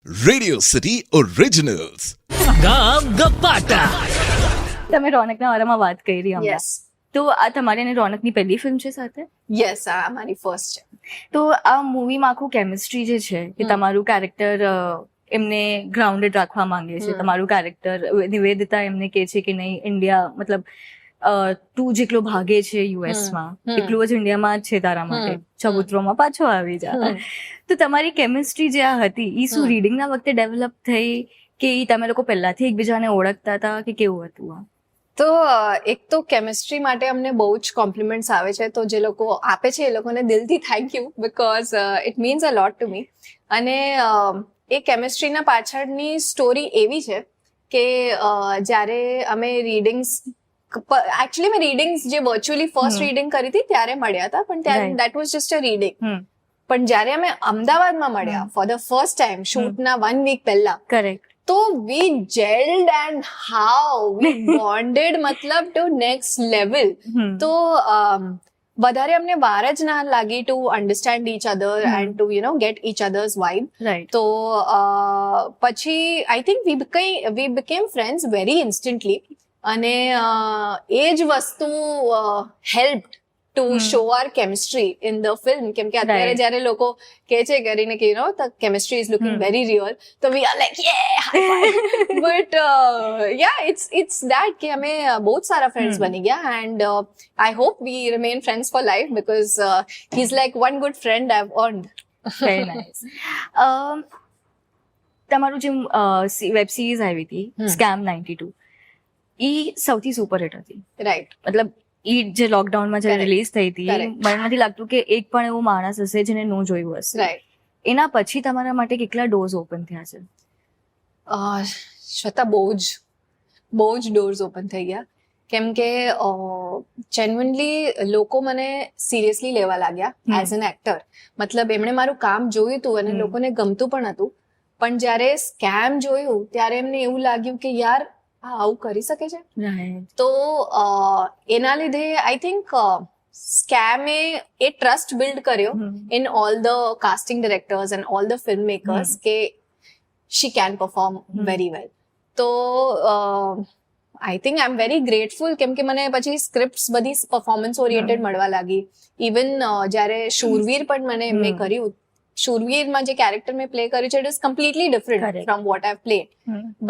Radio city ઓરિજિનલ્સ. ગામ ગપ્પાટા. તમે રોનકના વારામાં વાત કરી હમણાં. યસ તો આ તમારી અને રોનકની પહેલી ફિલ્મ છે સાથે? યસ આ મારી ફર્સ્ટ છે. તો આ મૂવીમાં આખું કેમિસ્ટ્રી જે છે કે તમારું કેરેક્ટર એમને ગ્રાઉન્ડેડ રાખવા માંગે છે. તમારું કેરેક્ટર નિવેદિતા એમને કહે છે કે નહીં, ઇન્ડિયા મતલબ તું જેટલો ભાગે છે યુએસમાં એટલું જ ઇન્ડિયામાં જ છે તારા માટે, ચબૂતરોમાં પાછો આવી જા. તો તમારી કેમિસ્ટ્રી જે આ હતી એ શું રીડિંગના વખતે ડેવલપ થઈ કે તમે લોકો પહેલાથી એકબીજાને ઓળખતા હતા કે કેવું હતું આ? તો એક તો કેમિસ્ટ્રી માટે અમને બહુ જ કોમ્પ્લિમેન્ટ્સ આવે છે, તો જે લોકો આપે છે એ લોકોને દિલથી thank you, because it means uh lot to me. અને એ કેમિસ્ટ્રીના પાછળની સ્ટોરી એવી છે કે જ્યારે અમે રીડિંગ્સ એકચ્યુઅલી મેં રીડિંગ્સ જે વર્ચ્યુઅલી ફર્સ્ટ રીડિંગ કરી હતી ત્યારે મળ્યા હતા, પણ ત્યારે that was just a reading. પણ જ્યારે અમે અમદાવાદમાં મળ્યા ફોર ધ ફર્સ્ટ ટાઈમ શૂટના 1 વીક પહેલા, કરેક્ટ, તો we gelled and how we bonded, મતલબ ટુ નેક્સ્ટ લેવલ. તો વધારે અમને વાર જ ના લાગી to understand each other and to you know get each others vibe. Right. તો પછી I think we became friends very instantly, અને એ જ વસ્તુ help to show our chemistry in the film. કેમ કે અત્યારે જયારે લોકો કહે છે કરીને કે you know the chemistry is looking very real, તો વી આર લાઈક યે. બટ યા ઇટ્સ ધેટ કે અમે બહુ જ સારા ફ્રેન્ડ્સ બની ગયા, and I hope we remain friends for life, because he is like one good friend I have earned. Very nice. તમારું જે વેબ સિરીઝ આવી હતી સ્કેમ 92, એ સૌથી સુપરહિટ હતી. રાઈટ. મતલબ ઈ જે લોકડાઉનમાં જ્યારે Correct. રિલીઝ થઈ હતી, Correct. મને નથી લાગતું કે એક પણ એવો માણસ હશે જેને નો જોયું હશે. રાઈટ. એના પછી તમારા માટે કેટલા ડોર્સ ઓપન થયા છે? શ્વેતા, બહુ જ ડોર્સ ઓપન થઈ ગયા. કેમ કે જેન્યુઅનલી લોકો મને સિરિયસલી લેવા લાગ્યા એઝ એન એક્ટર. મતલબ એમણે મારું કામ જોયું હતું અને લોકોને ગમતું પણ હતું, પણ જ્યારે સ્કેમ જોયું ત્યારે એમને એવું લાગ્યું કે યાર આ આવું કરી શકે છે. તો એના લીધે આઈ થિંક સ્કેમે એ ટ્રસ્ટ બિલ્ડ કર્યો in all the casting directors and all the film makers કે she can perform very well. તો I think I am very grateful, કેમ કે મને પછી સ્ક્રિપ્ટ્સ બધી પરફોર્મન્સ ઓરિએન્ટેડ મળવા લાગી. ઇવન જ્યારે શૂરવીર પણ મેં કર્યું, શૂરવીરમાં જે કેરેક્ટર મેં પ્લે કર્યું છે it is completely different from what I played.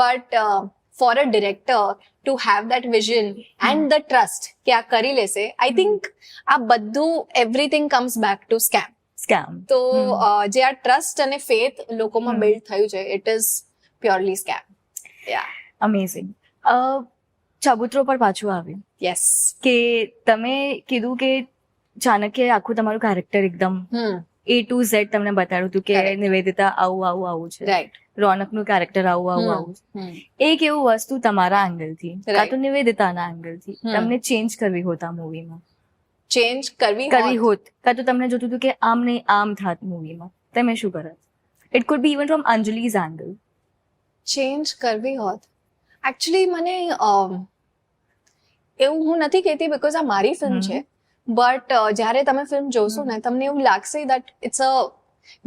But for a director to have that vision and the trust કે આ કરી લેશે, I think આ બધું everything comes back to scam. તો જે આ ટ્રસ્ટ અને ફેથ લોકોમાં બિલ્ડ થયું છે, it is purely scam. Yeah. Amazing. ચબૂતરો પર પાછું આવ્યું Yes. કે તમે કીધું કે ચાણક્ય આખું તમારું કેરેક્ટર એકદમ A to Z તમને બતાડ્યું હતું કે Correct. નિવેદિતા આવું છે, Right. રોનકનું કેરેક્ટર આવું છે. એક એવું વસ્તુ તમારા એંગલથી કાં તો નિવેદિતાના એંગલથી તમને ચેન્જ કરવી હોત આ મૂવીમાં, ચેન્જ કરવી હોત, કાં તો તમને જોતું હતું કે આમ નહીં આમ થાત મૂવીમાં, તમે શું કરત? It could be even from Anjali's angle. Change કરવી હોત, એકચ્યુઅલી મને એવું હું નથી કહેતી બિકોઝ આ મારી ફિલ્મ છે, બટ જ્યારે તમે ફિલ્મ જોશો ને તમને એવું લાગશે that it's a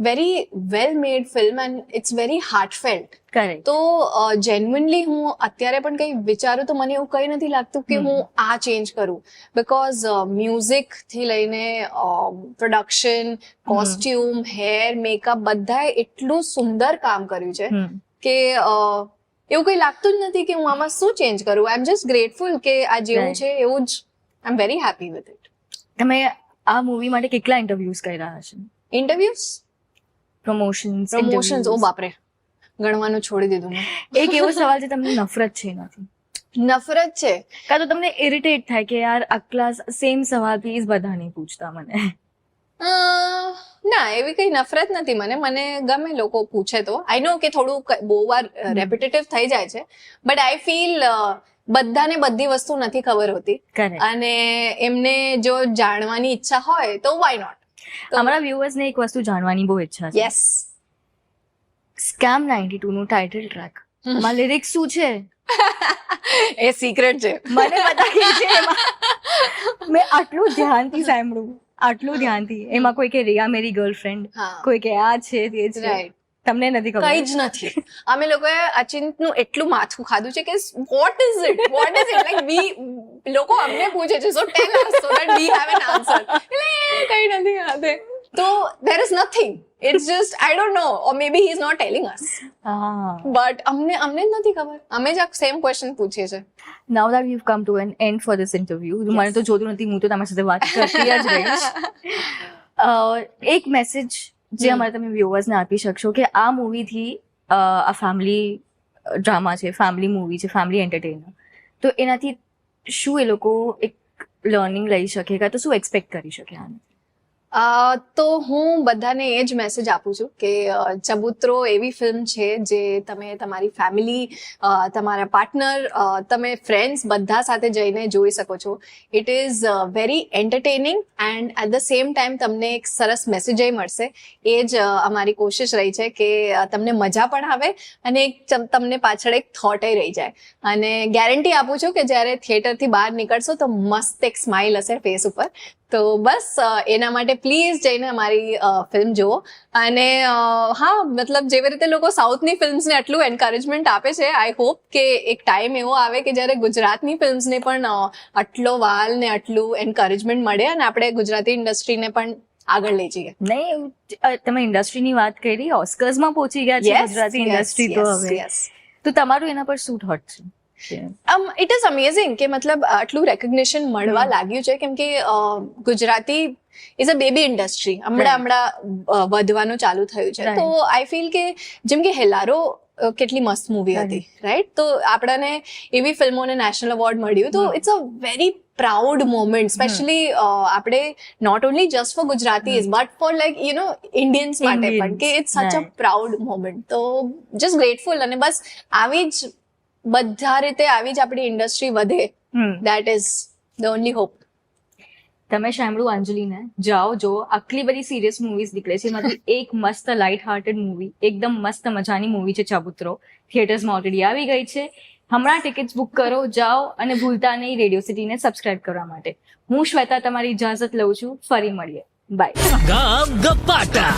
very well made film and it's very heartfelt. Correct. તો જેન્યુઅનલી હું અત્યારે પણ કંઈ વિચારું તો મને એવું કંઈ નથી લાગતું કે હું આ ચેન્જ કરું, બિકોઝ મ્યુઝિક થી લઈને પ્રોડક્શન, કોસ્ટ્યુમ, હેર, મેકઅપ બધાએ એટલું સુંદર કામ કર્યું છે કે એવું કંઈ લાગતું જ નથી કે હું આમાં શું ચેન્જ કરું. આઈ એમ જસ્ટ ગ્રેટફુલ કે આ જેવું છે એવું જ I am very happy with it. તમે આ મૂવી માટે કેટલા ઇન્ટરવ્યુઝ કર્યા હશે? ઇન્ટરવ્યુઝ, પ્રમોશન્સ, ઓ બાપરે, ગણવાનું છોડી દીધું મેં. એક એવો સવાલ છે તમને નફરત છે એનાથી? નફરત છે, કાં તો તમને ઇરિટેટ થાય કે યાર આટલા સેમ સવાલ પ્લીઝ બધા નહીં પૂછતા મને? ના એવી કઈ નફરત નથી મને. મને ગમે લોકો પૂછે તો. આઈ નો કે થોડું બહુ વાર રેપિટેટિવ થઈ જાય છે, બટ આઈ ફીલ બધાને બધી વસ્તુ નથી ખબર હોતી, અને એમને જો જાણવાની ઈચ્છા હોય તો વાય નોટ. અમારા વ્યુઅર્સ ને એક વસ્તુ જાણવાની બહુ ઈચ્છા છે. યસ. સ્કેમ 92 નું ટાઇટલ ટ્રેક માં લિરિક્સ શું છે? એ સિક્રેટ છે. મને બતાવી છે. મેં આટલું ધ્યાનથી સાંભળ્યું, આટલું ધ્યાનથી. એમાં કોઈ કે રિયા મેરી ગર્લફ્રેન્ડ, કોઈ કે આ છે તે છે. રાઈટ. તમને નથી ખબર? કઈ જ નથી. અમે લોકોએ અચિંતનું એટલું માથું ખાધું છે કે what is it like we લોકો અમને પૂછે છે so tell us so that we have an answer. એટલે કઈ નથી ખાતે. તો there is nothing. It's just I don't know or maybe he's not telling us. હા. But અમને જ નથી ખબર. અમે જ સેમ ક્વેશ્ચન પૂછીએ છે. Now that we've come to an end for this interview, મને તો જોતું નથી, હું તો તમારી સાથે વાત કરતી જ રહીશ. એક મેસેજ જે અમારે તમે વ્યુઅર્સને આપી શકશો કે આ મૂવીથી આ ફેમિલી ડ્રામા છે, ફેમિલી મૂવી છે, ફેમિલી એન્ટરટેનર, તો એનાથી શું એ લોકો એક લર્નિંગ લઈ શકે કાં તો શું એક્સપેક્ટ કરી શકે આને? તો હું બધાને એ જ મેસેજ આપું છું કે ચબુતરો એવી ફિલ્મ છે જે તમે તમારી ફેમિલી, તમારા પાર્ટનર, તમે ફ્રેન્ડ્સ બધા સાથે જઈને જોઈ શકો છો. It is very entertaining and at the same time તમને એક સરસ મેસેજ મળશે. એ જ અમારી કોશિશ રહી છે કે તમને મજા પણ આવે અને એક તમને પાછળ એક થોટ રહી જાય. અને ગેરંટી આપું છું કે જ્યારે થિયેટરથી બહાર નીકળશો તો મસ્ત એક સ્માઇલ હશે ફેસ ઉપર. તો બસ એના માટે પ્લીઝ જઈને અમારી ફિલ્મ જુઓ. અને હા, મતલબ જેવી રીતે લોકો સાઉથની ફિલ્મ્સને આટલું એન્કરેજમેન્ટ આપે છે, આઈ હોપ કે એક ટાઈમ એવો આવે કે જ્યારે ગુજરાતની ફિલ્મ્સને પણ આટલો વાલ ને આટલું એન્કરેજમેન્ટ મળે અને આપણે ગુજરાતી ઇન્ડસ્ટ્રીને પણ આગળ લઈ જઈએ. નહીં, તમે ઇન્ડસ્ટ્રીની વાત કરી, ઓસ્કર્સમાં પહોંચી ગયા છે ગુજરાતી ઇન્ડસ્ટ્રી. તો હવે તો તમારું એના પર શું થોટ છે? ઇટ ઇઝ અમેઝિંગ કે મતલબ આટલું રેકગ્નિશન મળવા લાગ્યું છે, કેમ કે Gujarati is a baby industry હમણાં વધવાનું ચાલુ થયું છે. તો આઈ ફીલ કે જેમ કે હેલારો કેટલી મસ્ત મૂવી હતી, રાઈટ? તો આપણને એવી ફિલ્મોને નેશનલ એવોર્ડ મળ્યું, તો it's a very proud moment, specially આપણે not only just for Gujaratis but for like you know Indians માટે પણ, કે it's such a proud moment. તો જસ્ટ ગ્રેટફુલ. અને બસ આવી જ બધા રીતે આવી જ આપણી ઇન્ડસ્ટ્રી વધે, that is the only hope. તમે સાંભળ્યું અંજલિને, જાઓ જો, આટલી બધી સિરિયસ મૂવીઝ નીકળે છે, એમાંથી એક મસ્ત લાઇટ હાર્ટેડ મૂવી, એકદમ મસ્ત મજાની મૂવી છે ચબુતરો, થિયેટર્સમાં ઓલરેડી આવી ગઈ છે. હમણાં ટિકિટ્સ બુક કરો, જાઓ અને ભૂલતા નહીં રેડિયો સિટીને સબસ્ક્રાઇબ કરવા માટે. હું શ્વેતા તમારી ઇજાઝત લઉં છું. ફરી મળીએ. બાય. ગામ ગપાટા.